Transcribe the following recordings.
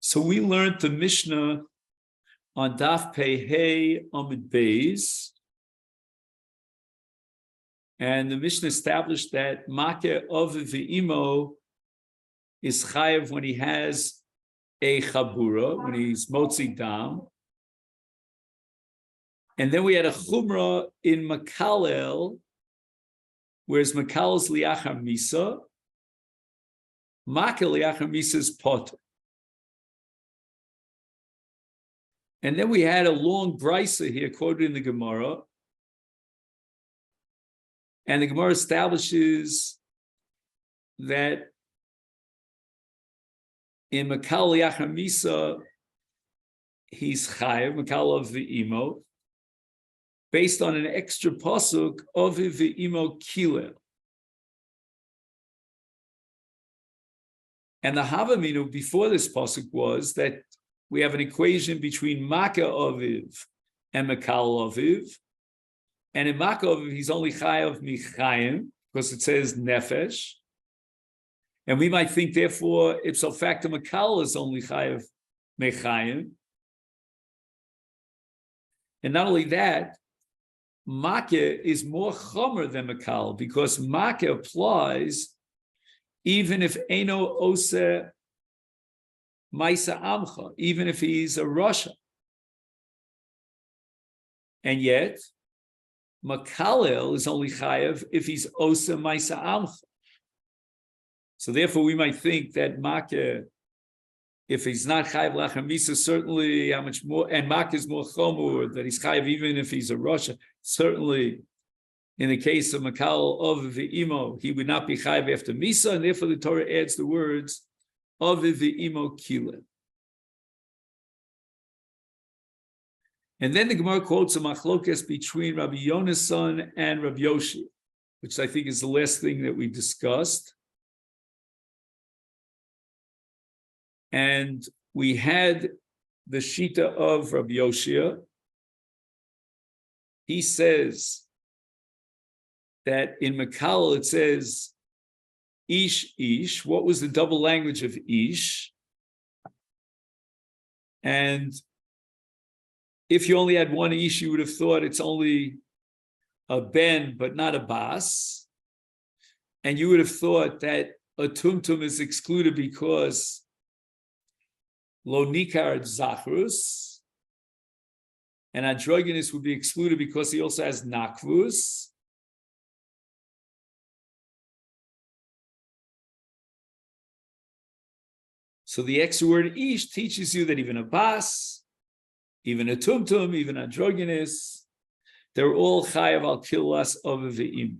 So we learned the Mishnah on Daf Pei Hey Amud Beis, and the Mishnah established that Makeh Aviv Ve'imo is chayev when he has a chabura, when he's motzi dam. And then we had a chumrah in Makalel, whereas Makalel's liachar misa, Makeh liachar misa is potter. And then we had a long brisa here quoted in the Gemara. And the Gemara establishes that in Makal Yachar Misa, he's chayev, Makal of Ve'imo, based on an extra pasuk of Ve'imo Kilel. And the Havaminu before this pasuk was that we have an equation between Makah Aviv and Makal Aviv. And in Makah Aviv, he's only chayav michayim, because it says nefesh. And we might think, therefore, ipso facto Makal is only chayav mechayim. And not only that, Makah is more chomer than Makal, because Makah applies even if Eino Ose Maisa Amcha, even if he's a Rasha. And yet, Makalel is only chayav if he's Osa Maisa Amcha. So therefore, we might think that Makeh, if he's not chayav lachar misa, certainly how much more, and Makeh is more chomur, that he's chayav even if he's a Rasha. Certainly, in the case of Makal of Ve'imo, he would not be chayav after misa, and therefore the Torah adds the words of Ve'imo Kilel. And then the Gemara quotes a machlokes between Rabbi Yonasan and Rabbi Yoshi, which I think is the last thing that we discussed. And we had the Shita of Rabbi Yoshia. He says that in Makal it says Ish Ish. What was the double language of Ish? And if you only had one Ish, you would have thought it's only a Ben, but not a Bas. And you would have thought that a Tumtum is excluded because Lo Nikar Zachrus, and androgynous would be excluded because he also has Nakvus. So the extra word Ish teaches you that even a Bas, even a Tumtum, even androgynous, they're all chayav al kilas of ve'im.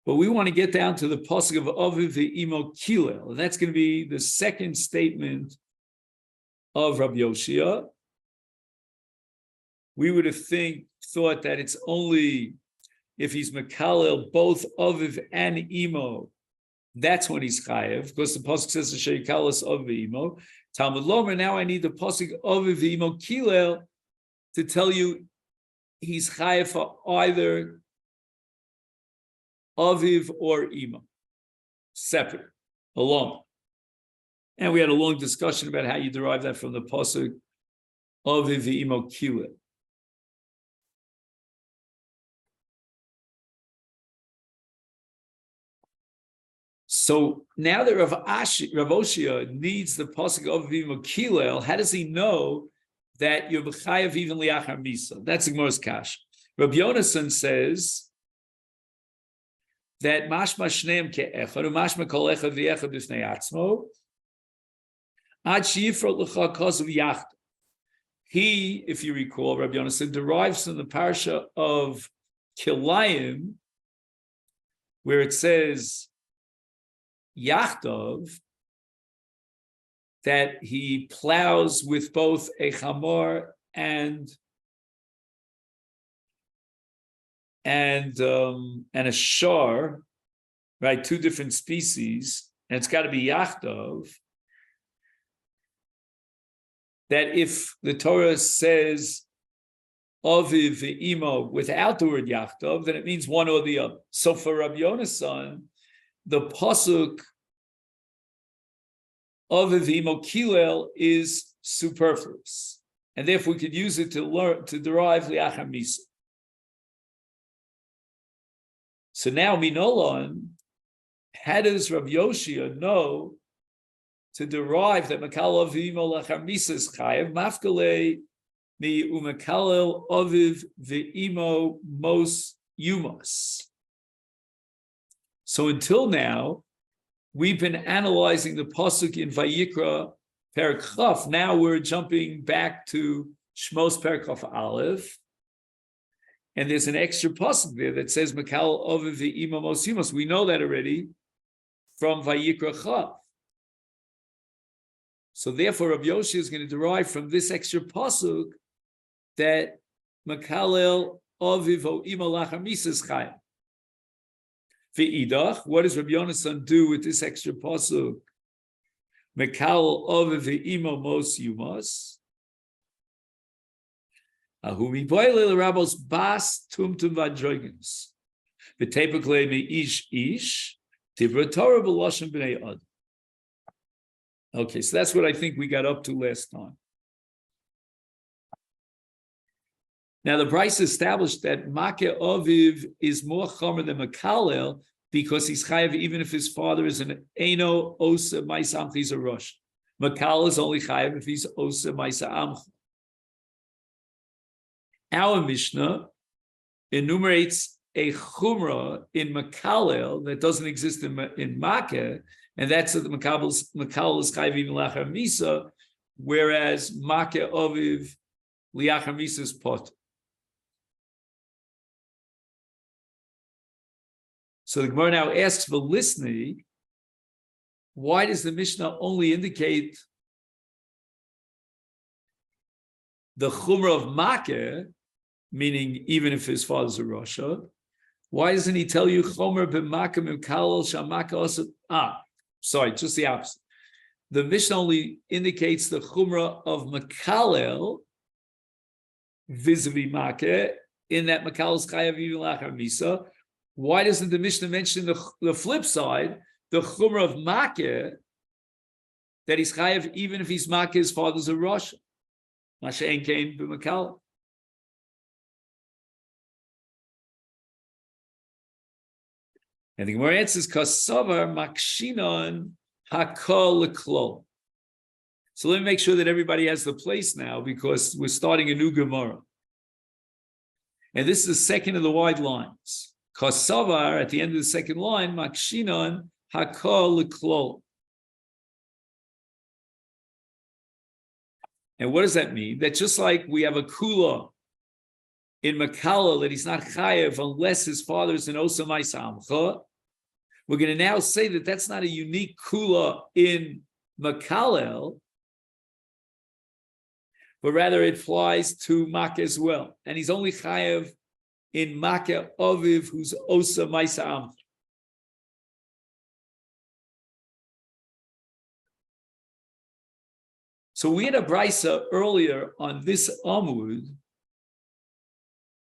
But we want to get down to the pasuk of Aviv Ve'imo Kilel. And that's going to be the second statement of Rabbi Yoshia. We would have thought that it's only if he's Mekalel, both Aviv and Imo, that's when he's chayev, because the pasuk says Sheikalas of Ve'imo. Talmud Lomer, now I need the pasuk of Ve'imo Kilel to tell you he's chayev for either Aviv or Imo, separate, alone. And we had a long discussion about how you derive that from the pasuk Aviv Ve'imo Kilel. So now that Rav Oshia needs the pasuk of Ve'imo Kilel, how does he know that you're b'chayav even liachar misa? That's the Gemara's kash. Rabbi Yonasan says that mashma shneim ke'echad, mashma kol echad v'echad b'fnei atzmo, ad she'yifrot l'cha kosav yachta. He, if you recall, Rabbi Yonasan derives from the parsha of Kilayim, where it says Yachtov, that he plows with both a chamor and a shar, right? Two different species, and it's got to be Yachtov. That if the Torah says Aviv Ve'imo without the word Yachtov, then it means one or the other. So for Rabbi Yonasan, the pasuk Oviv imo kilel is superfluous, and therefore we could use it to derive liachar misa. So now Minolon, how does Rav Yoshia know to derive that Makal Oviv imo liachar misa is chayav? Mafkale mi umakalel Oviv ve'imo mos yumos. So until now, we've been analyzing the pasuk in Vayikra Perek Chaf. Now we're jumping back to Shmos Perek Chaf Aleph, and there's an extra pasuk there that says Makal Oviv ve'imo mos yumos. We know that already from Vayikra Chaf. So therefore, Rav Yoshia is going to derive from this extra pasuk that Makalel Oviv ve'imo liachar misa is chayav. Ve'idach, what does Rabbi Yonasan do with this extra pasuk? Mekal oviv ve'imo mos yumos. Ahumi boile l'rabos bas tumtum v'adroigens. V'tepekle me'ish ish tivra Torah b'loshem b'nei ad. Okay, so that's what I think we got up to last time. Now, the Bryce established that Makeh Oviv is more chomer than Makalel because he's chayav even if his father is an Eino Osa Maisa Amcha, he's a Rosh. Makalel is only chayav if he's Osa Maisa Amcha. Our Mishnah enumerates a chumrah in Makalel that doesn't exist in Makeh, and that's that the Makalel is chayav even lachar misa, whereas Makeh Oviv liachar misa is pot. So the Gemara now asks the listener, why does the Mishnah only indicate the chumrah of Makeh, meaning even if his father's a Rasha? Why doesn't he tell you chomer b'Makeh Mimkalel shamakeh also? Sorry, just the opposite. The Mishnah only indicates the chumrah of Makalel vis-a-vis Makeh, in that Makalel is chayav even lachar misa. Why doesn't the Mishnah mention the flip side, the chumrah of Makeh, that he's chayav even if he's Makeh, his father's a Rosh? Mashein came b'Makalel. And the Gemara answers, Kasavar makshinon hakol l'klol. So let me make sure that everybody has the place now, because we're starting a new Gemara. And this is the second of the wide lines. Kasavar, at the end of the second line, makshinon hakol l'klol. And what does that mean? That just like we have a kula in Makalel that he's not chayev unless his father is an Osa Maisa Amcha, we're going to now say that that's not a unique kula in Makalel, but rather it applies to Makeh as well. And he's only chayev in Makeh Oviv, who's Osa Maisa Amcha. So we had a brisa earlier on this Amud,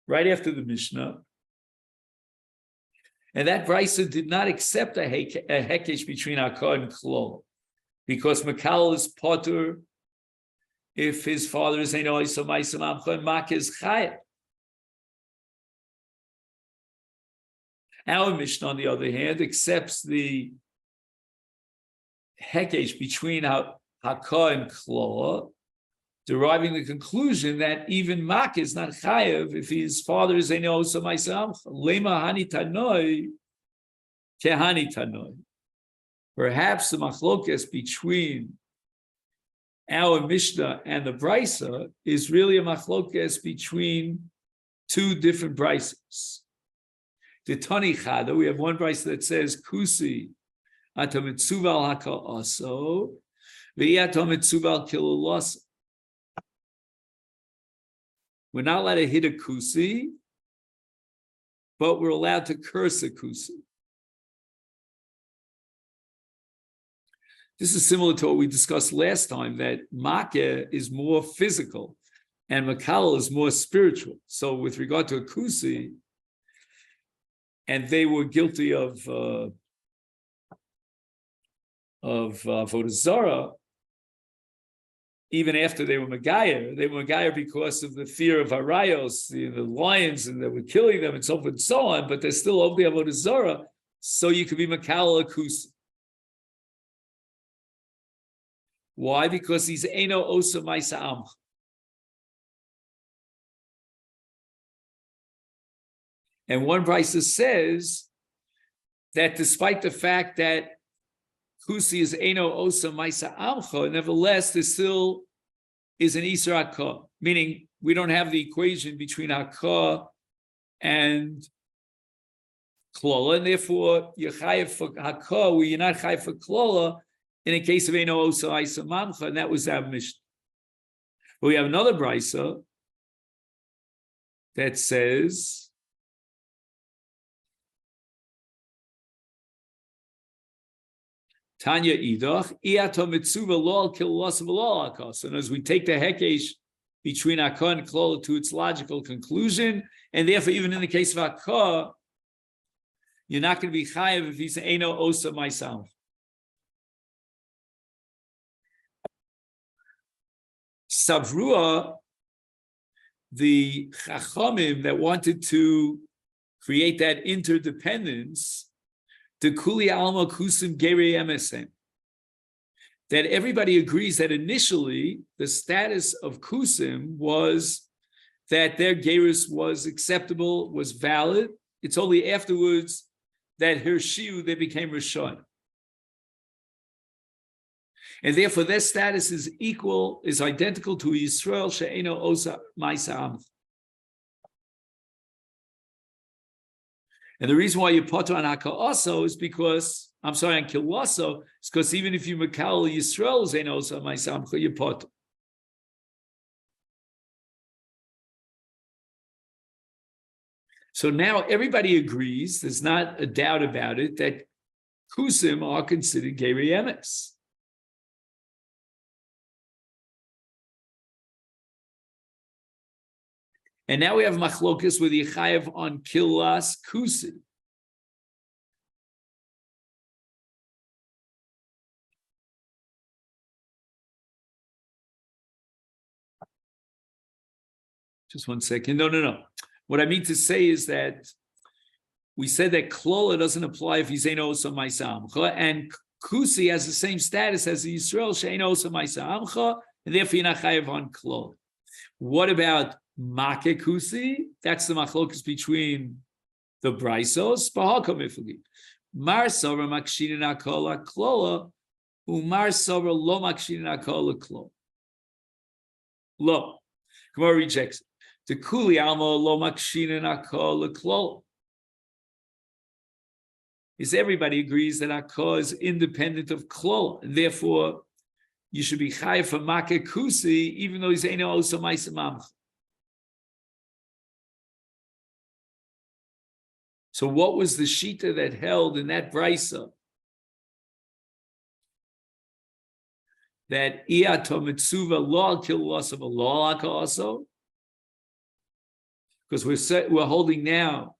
right after the Mishnah, and that brisa did not accept a hekesh between Akar and Klol, because Makalel is potter if his father is Ein Oisa Maisa Amcha and Makeh is Chayav. Our Mishnah, on the other hand, accepts the hekesh between Hakah and Klor, deriving the conclusion that even Makeh is not chayav if his father is Ein Osa Maisa Amcha. Lema hani tanoi kehani tanoi. Perhaps the machlokes between our Mishnah and the Brisa is really a machlokes between two different Brisas. The Tani Chada, we have one Brisa that says Kusi ata mitzuval haka'aso ve'ata mitzuval kilulaso. We're not allowed to hit a kusi, but we're allowed to curse a kusi. This is similar to what we discussed last time, that Makeh is more physical and Makalel is more spiritual. So with regard to a kusi, and they were guilty of Avodah Zarah, even after they were Megayer because of the fear of Arayos, the lions, and they were killing them, and so forth and so on, but they're still over the Avodah Zarah, so you could be Makal Akus. Why? Because he's Eino Osa Maisa Amch. And one Brisa says that despite the fact that Kusi is Eino Osa Maisa Amcha, nevertheless, there still is an Isra Hakah, meaning we don't have the equation between Hakah and Klola, and therefore you're Chayav for Hakah, where you're not Chayav for Klola, in a case of Eino Osa Maisa Amcha, and that was our Mishnah. But we have another Brisa that says, Tanya Idach, Iato Mitzuva Lol Kilos V'Lol Akos. And as we take the Hekesh between Akah and Klola to its logical conclusion, and therefore, even in the case of Akah, you're not going to be Chayav if he's Eino Osa Maisam. Savrua, the Chachamim that wanted to create that interdependence, the Kuli Alma Kusim Geri MSM, that everybody agrees that initially the status of Kusim was that their Gerus was acceptable, was valid. It's only afterwards that Hirshiu they became Rishon. And therefore their status is equal, is identical to Yisrael She'eno Osa Maisa Amch. And the reason why you put on Hakah also is because, on Kilaso, is because even if you Makal Yisrael Zein Osa Maisamcha, you put. So now everybody agrees, there's not a doubt about it, that Kusim are considered Geri Emes. And now we have machlokas with Yechayev on Kilas Kusi. Just 1 second. No. What I mean to say is that we said that Klola doesn't apply if he's Eino Osa Maisa Amcha, and Kusi has the same status as the Yisrael She'eino Osa Maisa Amcha, and therefore you're not chayev on Klola. What about Make Kusi? That's the machlokas between the Braisos. Mar Sora Makshinin Akola Klola, Umar Sora Lo Makshinin Akola Klola. Lo. Gemara rejects it. The Kuli Alma Lo Makshinin Akola Klola. Is everybody agrees that Akah is independent of Klola, and therefore you should be chayav for Make Kusi, even though he's Eino Osa Maisa Amcha. So what was the shita that held in that brisa that Iato Mitzuva Lo Kilos of a Lo also? Because we're holding now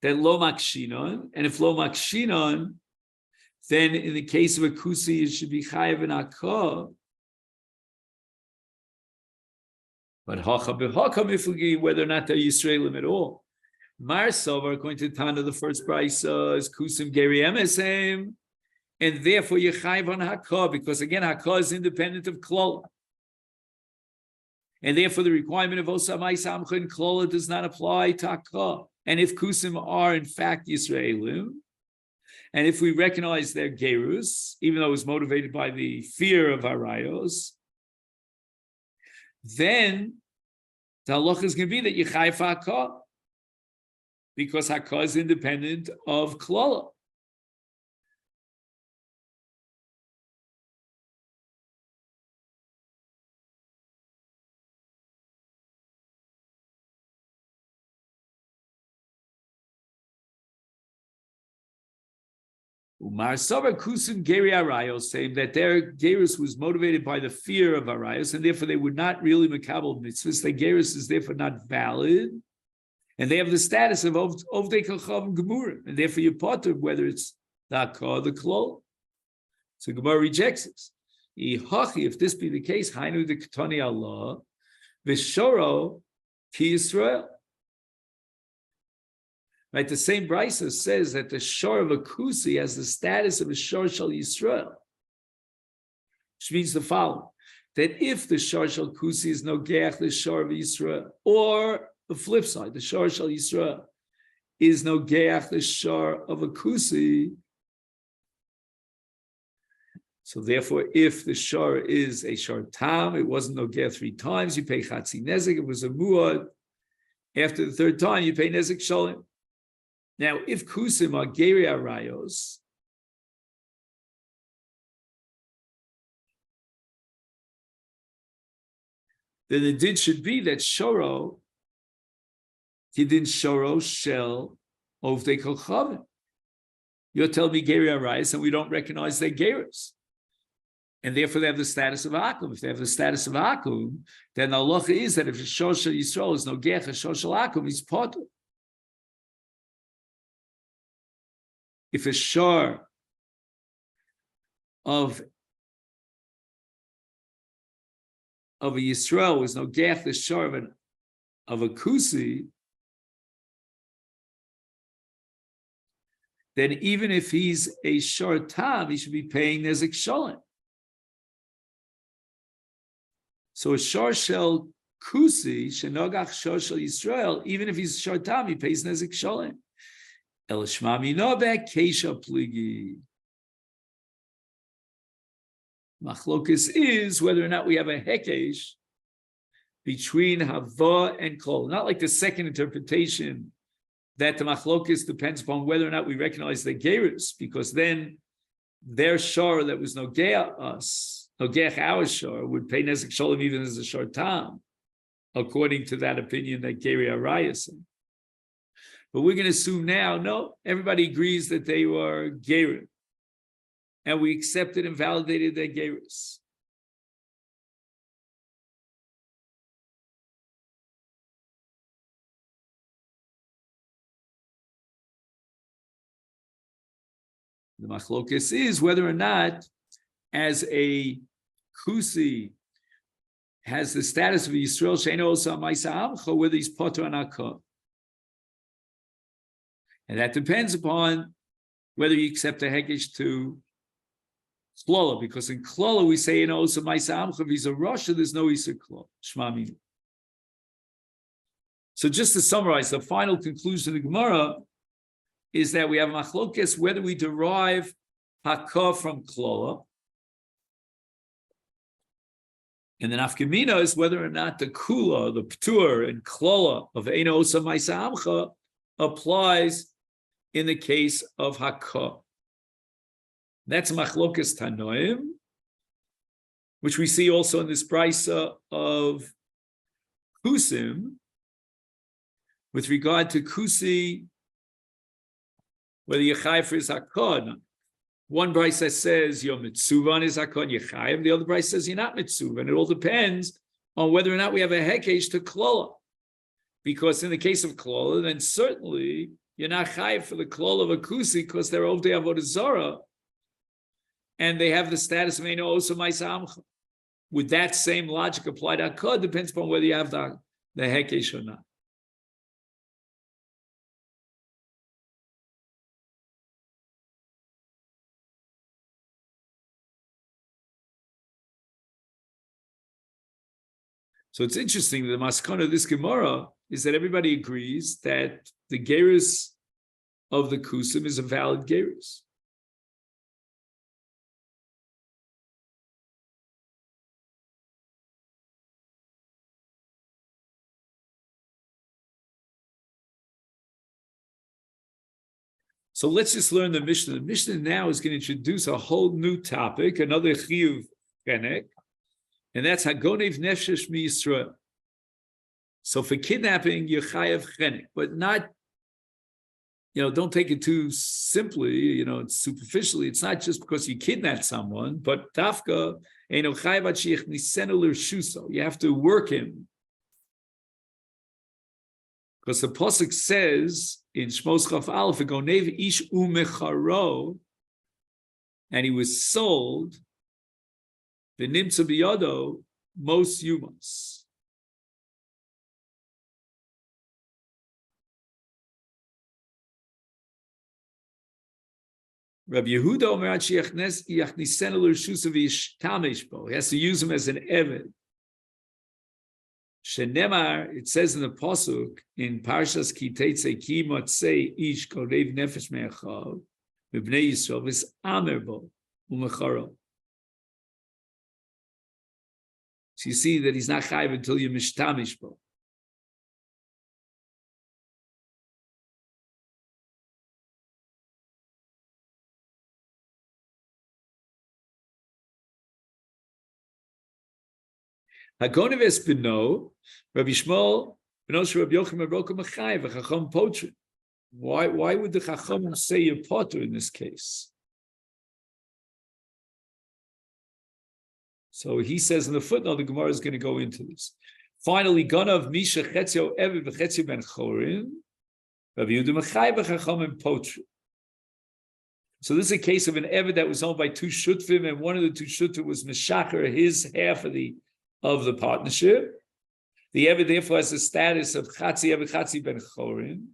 that Lo Makshinon, and if Lo Makshinon, then in the case of a Kusi, it should be Chayav and Akah. But Hacha B'Hacha Miflagi, whether or not they're Yisraelim at all. Mar Sovar, according to Tana, the first brisa is Kusim Geri Emesem, and therefore you're Chayav on Hakah, because again, Hakah is independent of Klola. And therefore the requirement of Osa Maisa Amcha and Klola does not apply to Hakah. And if Kusim are in fact Yisraelim, and if we recognize their Gerus, even though it was motivated by the fear of Arayos, then the halacha is going to be that you chayav Hakah, because Hakah is independent of Klola. Umar Sava Kusim Geri Arayos, saying that their Gerus was motivated by the fear of Arayos, and therefore they would not really makabel mitzvahs. Their Gerus is therefore not valid, and they have the status of Ovdei Kachav and Gemurim, and therefore you're potter whether it's the klol. So Gemara rejects this. If this be the case, Hainu the Ketani Allah, Vishoro ki Yisrael. Right, the same Brisa says that the shor of a kusi has the status of a shor shal Yisrael, which means the following: that if the shor shal kusi is no geach the shor of Yisrael, or the flip side, the shor shal Yisrael is no geach the shor of a kusi. So therefore, if the shor is a shor tam, it wasn't no geach 3 times, you pay chatzi nezek. It was a muad. After the 3rd time, you pay nezek shalim. Now, if kusim are geri arayos, then the din should be that shoro, hidin shoro shel ovdei kolchavim. You're telling me geri arayos, and we don't recognize their geras, and therefore they have the status of akum. If they have the status of akum, then the halacha is that if a shor shel Yisrael is no gech, a shor shel akum, he's potter. If a shor of a Yisrael was no gech, the shor of a kusi, then even if he's a shor tam, he should be paying nezek shalom. So a shor shel kusi, shenogach shor shel Yisrael, even if he's shor tam, he pays nezek shalom. El shmami nobek kesha pligi. Machlokes is whether or not we have a hekesh between hava and kol. Not like the second interpretation that the machlokes depends upon whether or not we recognize the gerus, because then their shor that was no geach us, no geach our shor, would pay nezek shalom even as a shor tam, according to that opinion that geri arayos. But we're going to assume now, no, everybody agrees that they were gerim, and we accepted and validated their gerus. The machlokes is whether or not, as a kusi has the status of a Yisrael she'eino osa ma'isa amcha, whether he's potter or not. And that depends upon whether you accept a hekesh to klola, because in klola we say, osa ma'isa amcha, if he's a Russia, there's no isa klola. Shma. So just to summarize, the final conclusion of the Gemara is that we have machlokes whether we derive hakah from klola, and the nafkamina is whether or not the kula, the ptur and klola of eino osa ma'isa amcha applies in the case of hakah. That's machlokes tanoim, which we see also in this brisa of kusim, with regard to kusi, whether Yechayev is hakah. One brisa says your mitzuvan is hakah Yechayev, the other brisa says you're not mitzuvan. It all depends on whether or not we have a hekesh to klola, because in the case of klola, then certainly you're not chayiv for the klol of a kusi because they're ovdei avodah zara, and they have the status of eino osa ma'isa amcha. Would that same logic apply to hakah? Depends upon whether you have the hekesh or not. So it's interesting, the maskana of this Gemara is that everybody agrees that the gerus of the kusim is a valid gerus. So let's just learn the Mishnah. The Mishnah now is going to introduce a whole new topic, another chiyuv chenek, and that's hagonev nefesh mi Yisrael. So for kidnapping, you're chayav chenek, but not, don't take it too simply, it's superficially. It's not just because you kidnap someone, but dafka, you have to work him. Because the pasuk says in Shmos Chaf Aleph, "Gonev ish umecharo and he was sold, the nimtza biyado, most yumas. Rabbi Yehuda Omer yachnisen l'reshus v'yishtamesh bo. He has to use him as an eved. Shenemar, it says in the pasuk in Parshas Ki Tetzei Ki Motzei Ish Korev Nefesh Me'achav B'Bnei Yisrael V'Samer Bo U'Mecharo. So you see that he's not chayiv until you mishtamish bo. Hagonev es beno, Rabbi Shmuel, beno Rabbi Yochanan Roka Mechayev, a Chacham Potri. Why would the Chacham say you're potter in this case? So he says in the footnote, the Gemara is going to go into this. Finally, Ganav Misha Chetzio Eved v'Chetzio Ben Chorin, Rabbi Yehuda Mechayev Chacham Potri. So this is a case of an Eved that was owned by two Shutvim, and one of the two Shutvim was Meshacher, his half of the partnership. The Eved therefore has the status of Chatzi Eved Chatzi Ben Chorin.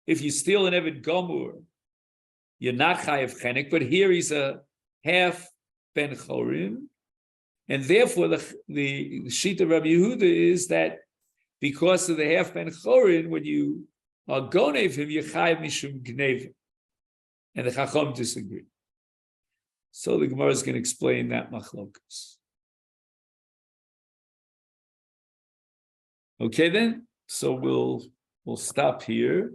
If you steal an Eved Gomur, you're not Chayev Chenek, but here he's a half Ben Chorin, and therefore the sheet of Rabbi Yehuda is that because of the half Ben Chorin, when you are Gonev him, you're Chayev Mishum Gnevim, and the Chacham disagree. So the Gemara is going to explain that machlokas. Okay, then. So we'll stop here.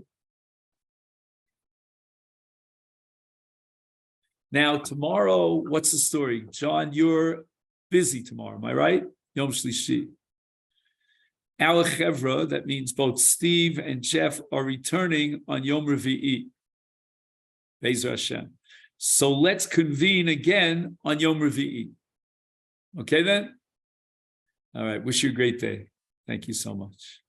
Now, tomorrow, what's the story? John, you're busy tomorrow, am I right? Yom Shlishi. Our Chevra, that means both Steve and Jeff, are returning on Yom Revi'i. Be'ezer Hashem. So let's convene again on Yom Revi'i. Okay, then? All right. Wish you a great day. Thank you so much.